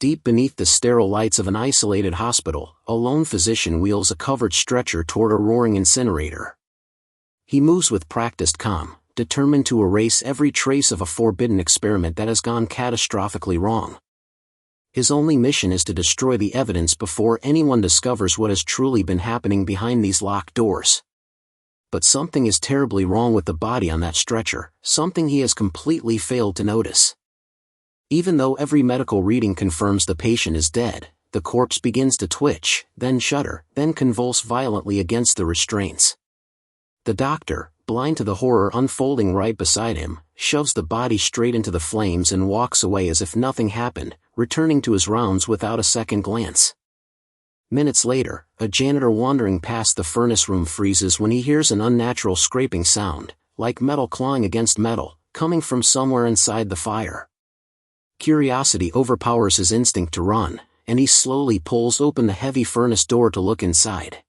Deep beneath the sterile lights of an isolated hospital, a lone physician wheels a covered stretcher toward a roaring incinerator. He moves with practiced calm, determined to erase every trace of a forbidden experiment that has gone catastrophically wrong. His only mission is to destroy the evidence before anyone discovers what has truly been happening behind these locked doors. But something is terribly wrong with the body on that stretcher, something he has completely failed to notice. Even though every medical reading confirms the patient is dead, the corpse begins to twitch, then shudder, then convulse violently against the restraints. The doctor, blind to the horror unfolding right beside him, shoves the body straight into the flames and walks away as if nothing happened, returning to his rounds without a second glance. Minutes later, a janitor wandering past the furnace room freezes when he hears an unnatural scraping sound, like metal clawing against metal, coming from somewhere inside the fire. Curiosity overpowers his instinct to run, and he slowly pulls open the heavy furnace door to look inside.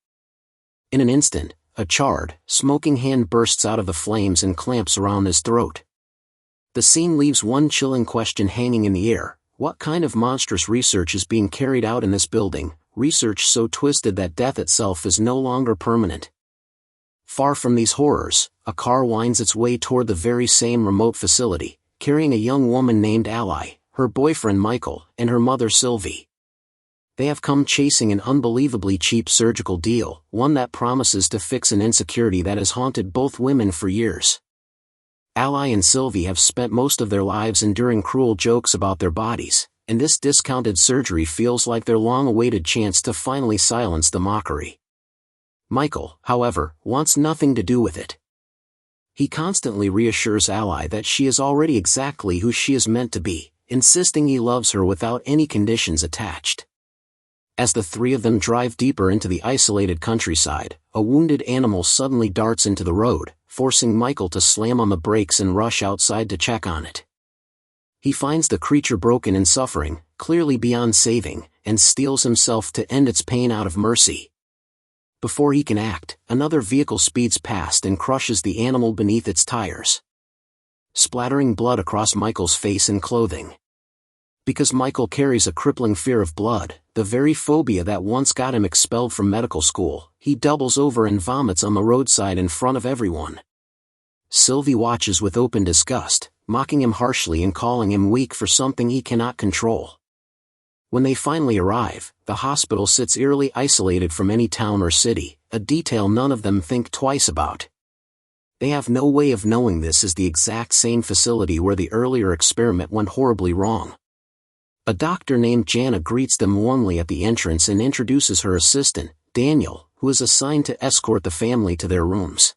In an instant, a charred, smoking hand bursts out of the flames and clamps around his throat. The scene leaves one chilling question hanging in the air: what kind of monstrous research is being carried out in this building, research so twisted that death itself is no longer permanent? Far from these horrors, a car winds its way toward the very same remote facility, carrying a young woman named Ally, her boyfriend Michael, and her mother Sylvie. They have come chasing an unbelievably cheap surgical deal, one that promises to fix an insecurity that has haunted both women for years. Ally and Sylvie have spent most of their lives enduring cruel jokes about their bodies, and this discounted surgery feels like their long-awaited chance to finally silence the mockery. Michael, however, wants nothing to do with it. He constantly reassures Ally that she is already exactly who she is meant to be, insisting he loves her without any conditions attached. As the three of them drive deeper into the isolated countryside, a wounded animal suddenly darts into the road, forcing Michael to slam on the brakes and rush outside to check on it. He finds the creature broken and suffering, clearly beyond saving, and steels himself to end its pain out of mercy. Before he can act, another vehicle speeds past and crushes the animal beneath its tires, splattering blood across Michael's face and clothing. Because Michael carries a crippling fear of blood, the very phobia that once got him expelled from medical school, he doubles over and vomits on the roadside in front of everyone. Sylvie watches with open disgust, mocking him harshly and calling him weak for something he cannot control. When they finally arrive, the hospital sits eerily isolated from any town or city, a detail none of them think twice about. They have no way of knowing this is the exact same facility where the earlier experiment went horribly wrong. A doctor named Jana greets them warmly at the entrance and introduces her assistant, Daniel, who is assigned to escort the family to their rooms.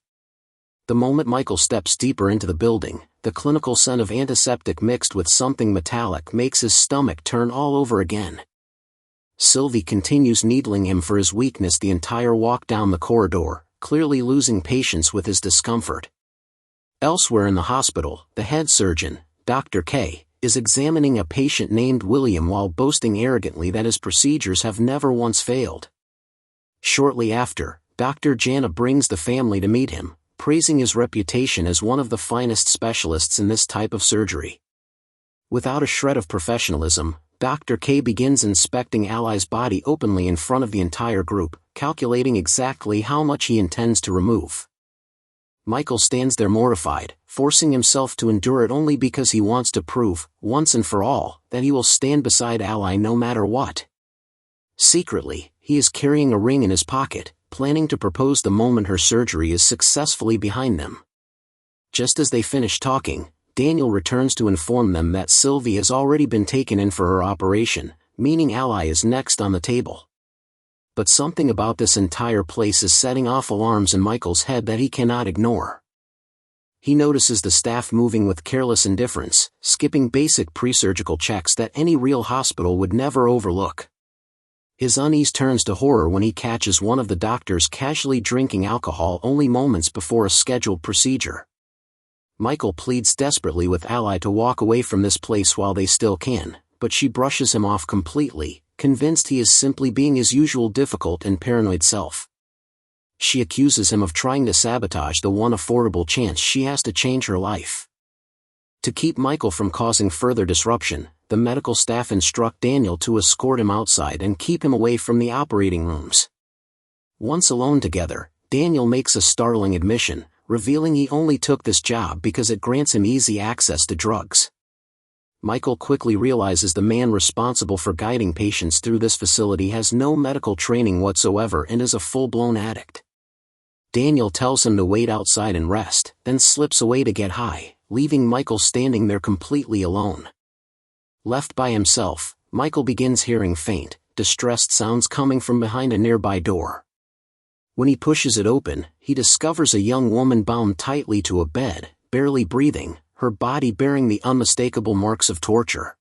The moment Michael steps deeper into the building, the clinical scent of antiseptic mixed with something metallic makes his stomach turn all over again. Sylvie continues needling him for his weakness the entire walk down the corridor, clearly losing patience with his discomfort. Elsewhere in the hospital, the head surgeon, Dr. K, is examining a patient named William while boasting arrogantly that his procedures have never once failed. Shortly after, Dr. Jana brings the family to meet him, praising his reputation as one of the finest specialists in this type of surgery. Without a shred of professionalism, Dr. K begins inspecting Ally's body openly in front of the entire group, calculating exactly how much he intends to remove. Michael stands there mortified, forcing himself to endure it only because he wants to prove, once and for all, that he will stand beside Ally no matter what. Secretly, he is carrying a ring in his pocket, planning to propose the moment her surgery is successfully behind them. Just as they finish talking, Daniel returns to inform them that Sylvie has already been taken in for her operation, meaning Ally is next on the table. But something about this entire place is setting off alarms in Michael's head that he cannot ignore. He notices the staff moving with careless indifference, skipping basic pre-surgical checks that any real hospital would never overlook. His unease turns to horror when he catches one of the doctors casually drinking alcohol only moments before a scheduled procedure. Michael pleads desperately with Ally to walk away from this place while they still can, but she brushes him off completely, convinced he is simply being his usual difficult and paranoid self. She accuses him of trying to sabotage the one affordable chance she has to change her life. To keep Michael from causing further disruption, the medical staff instruct Daniel to escort him outside and keep him away from the operating rooms. Once alone together, Daniel makes a startling admission, revealing he only took this job because it grants him easy access to drugs. Michael quickly realizes the man responsible for guiding patients through this facility has no medical training whatsoever and is a full-blown addict. Daniel tells him to wait outside and rest, then slips away to get high, leaving Michael standing there completely alone. Left by himself, Michael begins hearing faint, distressed sounds coming from behind a nearby door. When he pushes it open, he discovers a young woman bound tightly to a bed, barely breathing, her body bearing the unmistakable marks of torture.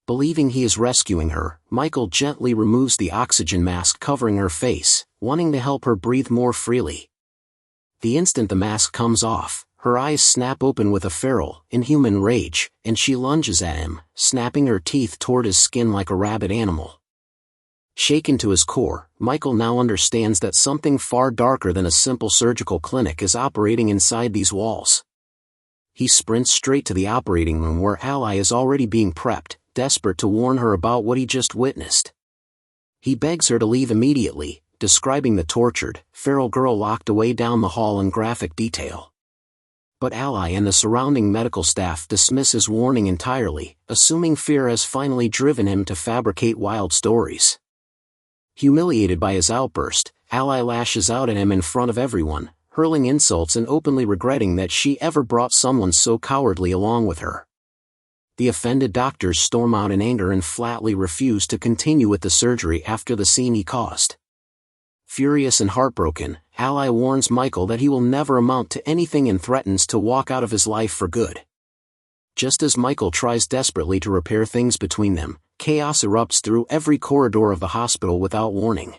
Believing he is rescuing her, Michael gently removes the oxygen mask covering her face, wanting to help her breathe more freely. The instant the mask comes off, her eyes snap open with a feral, inhuman rage, and she lunges at him, snapping her teeth toward his skin like a rabid animal. Shaken to his core, Michael now understands that something far darker than a simple surgical clinic is operating inside these walls. He sprints straight to the operating room where Ally is already being prepped, desperate to warn her about what he just witnessed. He begs her to leave immediately, describing the tortured, feral girl locked away down the hall in graphic detail. But Ally and the surrounding medical staff dismiss his warning entirely, assuming fear has finally driven him to fabricate wild stories. Humiliated by his outburst, Ally lashes out at him in front of everyone, hurling insults and openly regretting that she ever brought someone so cowardly along with her. The offended doctors storm out in anger and flatly refuse to continue with the surgery after the scene he caused. Furious and heartbroken, Ally warns Michael that he will never amount to anything and threatens to walk out of his life for good. Just as Michael tries desperately to repair things between them, chaos erupts through every corridor of the hospital without warning.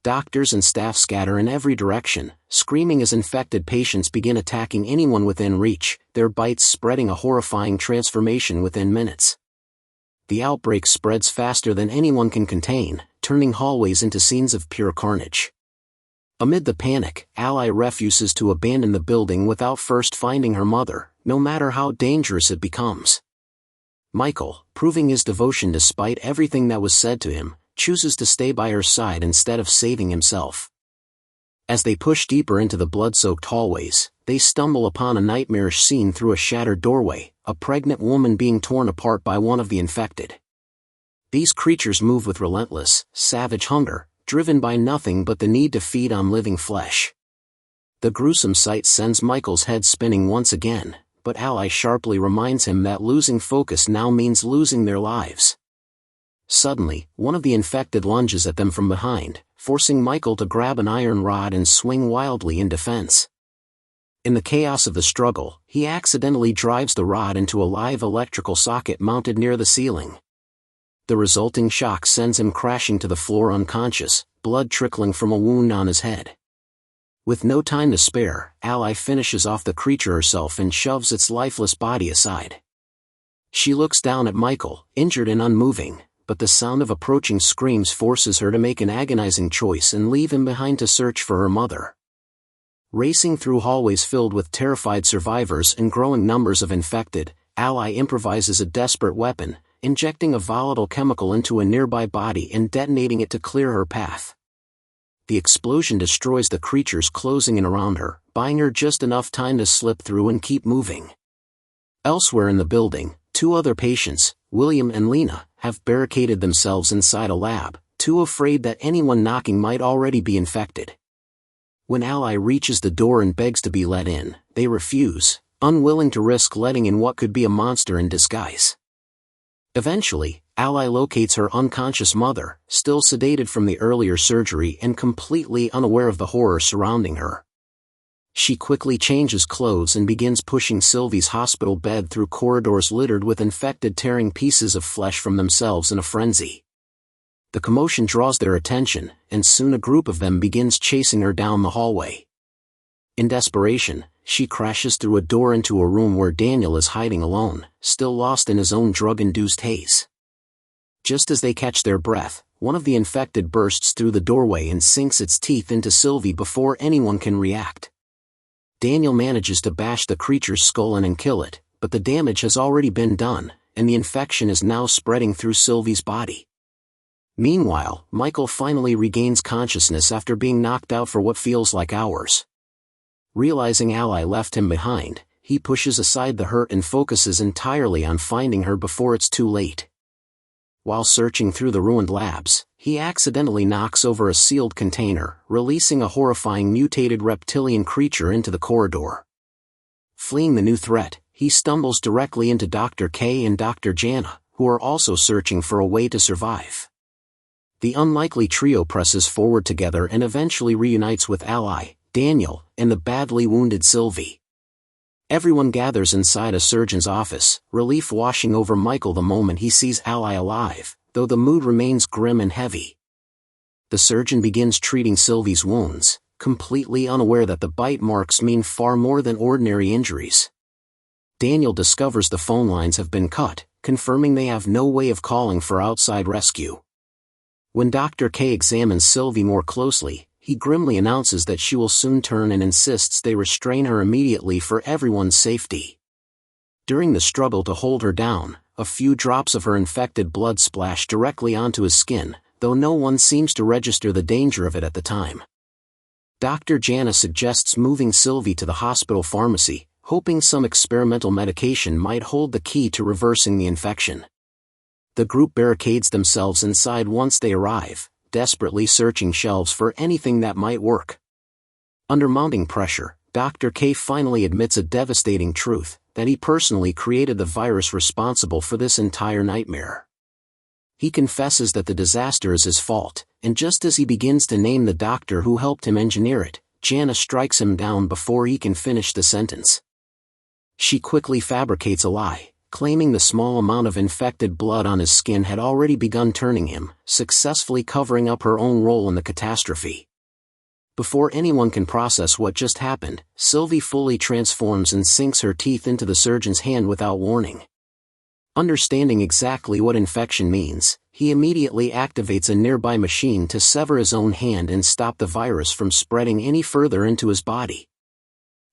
Doctors and staff scatter in every direction, screaming as infected patients begin attacking anyone within reach, their bites spreading a horrifying transformation within minutes. The outbreak spreads faster than anyone can contain, turning hallways into scenes of pure carnage. Amid the panic, Ally refuses to abandon the building without first finding her mother, no matter how dangerous it becomes. Michael, proving his devotion despite everything that was said to him, chooses to stay by her side instead of saving himself. As they push deeper into the blood-soaked hallways, they stumble upon a nightmarish scene through a shattered doorway, a pregnant woman being torn apart by one of the infected. These creatures move with relentless, savage hunger, driven by nothing but the need to feed on living flesh. The gruesome sight sends Michael's head spinning once again, but Ally sharply reminds him that losing focus now means losing their lives. Suddenly, one of the infected lunges at them from behind, forcing Michael to grab an iron rod and swing wildly in defense. In the chaos of the struggle, he accidentally drives the rod into a live electrical socket mounted near the ceiling. The resulting shock sends him crashing to the floor unconscious, blood trickling from a wound on his head. With no time to spare, Ally finishes off the creature herself and shoves its lifeless body aside. She looks down at Michael, injured and unmoving, but the sound of approaching screams forces her to make an agonizing choice and leave him behind to search for her mother. Racing through hallways filled with terrified survivors and growing numbers of infected, Ally improvises a desperate weapon, injecting a volatile chemical into a nearby body and detonating it to clear her path. The explosion destroys the creatures closing in around her, buying her just enough time to slip through and keep moving. Elsewhere in the building, two other patients, William and Lena, have barricaded themselves inside a lab, too afraid that anyone knocking might already be infected. When Ally reaches the door and begs to be let in, they refuse, unwilling to risk letting in what could be a monster in disguise. Eventually, Ally locates her unconscious mother, still sedated from the earlier surgery and completely unaware of the horror surrounding her. She quickly changes clothes and begins pushing Sylvie's hospital bed through corridors littered with infected tearing pieces of flesh from themselves in a frenzy. The commotion draws their attention, and soon a group of them begins chasing her down the hallway. In desperation, she crashes through a door into a room where Daniel is hiding alone, still lost in his own drug-induced haze. Just as they catch their breath, one of the infected bursts through the doorway and sinks its teeth into Sylvie before anyone can react. Daniel manages to bash the creature's skull in and kill it, but the damage has already been done, and the infection is now spreading through Sylvie's body. Meanwhile, Michael finally regains consciousness after being knocked out for what feels like hours. Realizing Ally left him behind, he pushes aside the hurt and focuses entirely on finding her before it's too late. While searching through the ruined labs, he accidentally knocks over a sealed container, releasing a horrifying mutated reptilian creature into the corridor. Fleeing the new threat, he stumbles directly into Dr. K and Dr. Jana, who are also searching for a way to survive. The unlikely trio presses forward together and eventually reunites with Ally, Daniel, and the badly wounded Sylvie. Everyone gathers inside a surgeon's office, relief washing over Michael the moment he sees Ally alive, though the mood remains grim and heavy. The surgeon begins treating Sylvie's wounds, completely unaware that the bite marks mean far more than ordinary injuries. Daniel discovers the phone lines have been cut, confirming they have no way of calling for outside rescue. When Dr. K examines Sylvie more closely, he grimly announces that she will soon turn and insists they restrain her immediately for everyone's safety. During the struggle to hold her down, a few drops of her infected blood splash directly onto his skin, though no one seems to register the danger of it at the time. Dr. Jana suggests moving Sylvie to the hospital pharmacy, hoping some experimental medication might hold the key to reversing the infection. The group barricades themselves inside once they arrive, desperately searching shelves for anything that might work. Under mounting pressure, Dr. K finally admits a devastating truth, that he personally created the virus responsible for this entire nightmare. He confesses that the disaster is his fault, and just as he begins to name the doctor who helped him engineer it, Jana strikes him down before he can finish the sentence. She quickly fabricates a lie, claiming the small amount of infected blood on his skin had already begun turning him, successfully covering up her own role in the catastrophe. Before anyone can process what just happened, Sylvie fully transforms and sinks her teeth into the surgeon's hand without warning. Understanding exactly what infection means, he immediately activates a nearby machine to sever his own hand and stop the virus from spreading any further into his body.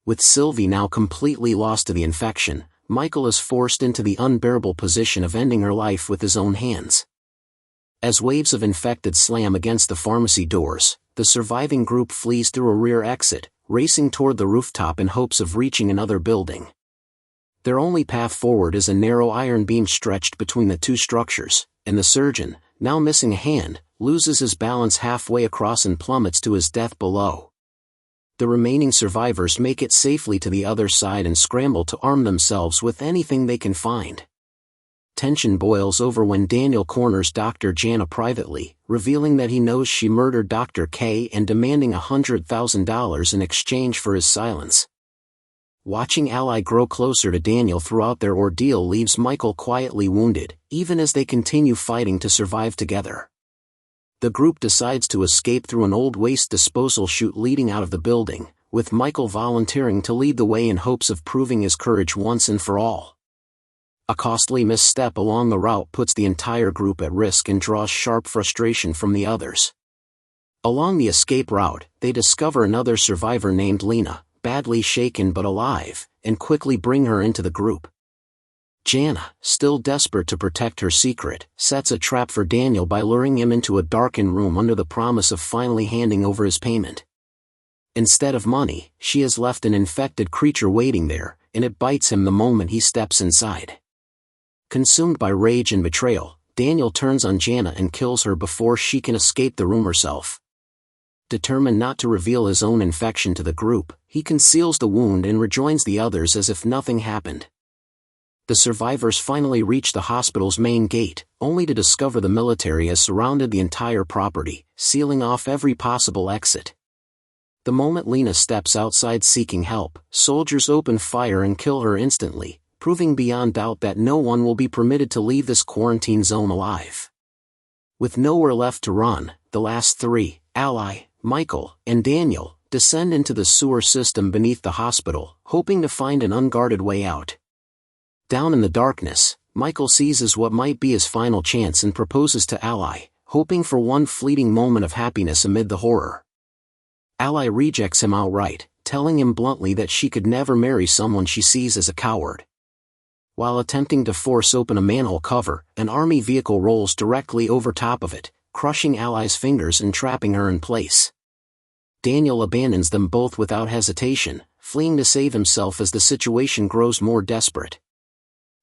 With Sylvie now completely lost to the infection, Michael is forced into the unbearable position of ending her life with his own hands. As waves of infected slam against the pharmacy doors, the surviving group flees through a rear exit, racing toward the rooftop in hopes of reaching another building. Their only path forward is a narrow iron beam stretched between the two structures, and the surgeon, now missing a hand, loses his balance halfway across and plummets to his death below. The remaining survivors make it safely to the other side and scramble to arm themselves with anything they can find. Tension boils over when Daniel corners Dr. Jana privately, revealing that he knows she murdered Dr. K and demanding $100,000 in exchange for his silence. Watching Ally grow closer to Daniel throughout their ordeal leaves Michael quietly wounded, even as they continue fighting to survive together. The group decides to escape through an old waste disposal chute leading out of the building, with Michael volunteering to lead the way in hopes of proving his courage once and for all. A costly misstep along the route puts the entire group at risk and draws sharp frustration from the others. Along the escape route, they discover another survivor named Lena, badly shaken but alive, and quickly bring her into the group. Jana, still desperate to protect her secret, sets a trap for Daniel by luring him into a darkened room under the promise of finally handing over his payment. Instead of money, she has left an infected creature waiting there, and it bites him the moment he steps inside. Consumed by rage and betrayal, Daniel turns on Jana and kills her before she can escape the room herself. Determined not to reveal his own infection to the group, he conceals the wound and rejoins the others as if nothing happened. The survivors finally reach the hospital's main gate, only to discover the military has surrounded the entire property, sealing off every possible exit. The moment Lena steps outside seeking help, soldiers open fire and kill her instantly, proving beyond doubt that no one will be permitted to leave this quarantine zone alive. With nowhere left to run, the last three, Ally, Michael, and Daniel, descend into the sewer system beneath the hospital, hoping to find an unguarded way out. Down in the darkness, Michael seizes what might be his final chance and proposes to Ally, hoping for one fleeting moment of happiness amid the horror. Ally rejects him outright, telling him bluntly that she could never marry someone she sees as a coward. While attempting to force open a manhole cover, an army vehicle rolls directly over top of it, crushing Ally's fingers and trapping her in place. Daniel abandons them both without hesitation, fleeing to save himself as the situation grows more desperate.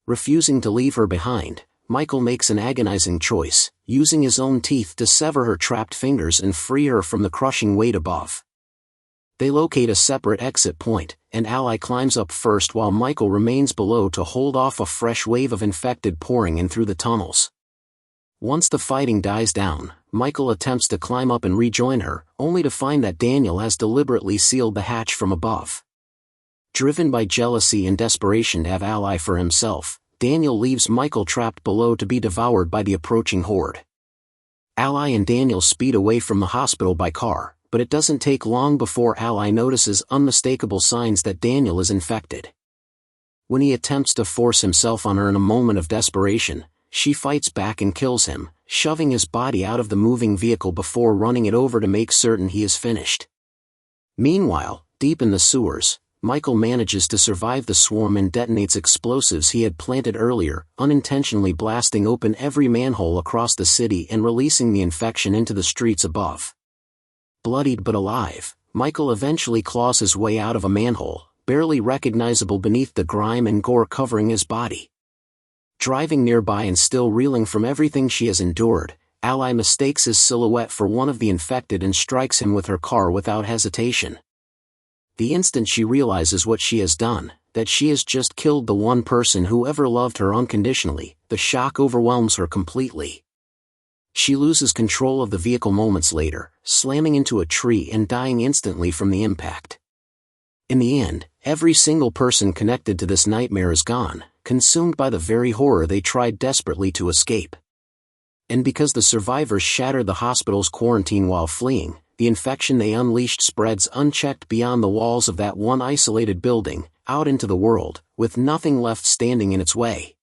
Refusing to leave her behind, Michael makes an agonizing choice, using his own teeth to sever her trapped fingers and free her from the crushing weight above. They locate a separate exit point, and Ally climbs up first while Michael remains below to hold off a fresh wave of infected pouring in through the tunnels. Once the fighting dies down, Michael attempts to climb up and rejoin her, only to find that Daniel has deliberately sealed the hatch from above. Driven by jealousy and desperation to have Ally for himself, Daniel leaves Michael trapped below to be devoured by the approaching horde. Ally and Daniel speed away from the hospital by car, but it doesn't take long before Ally notices unmistakable signs that Daniel is infected. When he attempts to force himself on her in a moment of desperation, she fights back and kills him, shoving his body out of the moving vehicle before running it over to make certain he is finished. Meanwhile, deep in the sewers, Michael manages to survive the swarm and detonates explosives he had planted earlier, unintentionally blasting open every manhole across the city and releasing the infection into the streets above. Bloodied but alive, Michael eventually claws his way out of a manhole, barely recognizable beneath the grime and gore covering his body. Driving nearby and still reeling from everything she has endured, Ally mistakes his silhouette for one of the infected and strikes him with her car without hesitation. The instant she realizes what she has done, that she has just killed the one person who ever loved her unconditionally, the shock overwhelms her completely. She loses control of the vehicle moments later, slamming into a tree and dying instantly from the impact. In the end, every single person connected to this nightmare is gone, consumed by the very horror they tried desperately to escape. And because the survivors shattered the hospital's quarantine while fleeing, the infection they unleashed spreads unchecked beyond the walls of that one isolated building, out into the world, with nothing left standing in its way.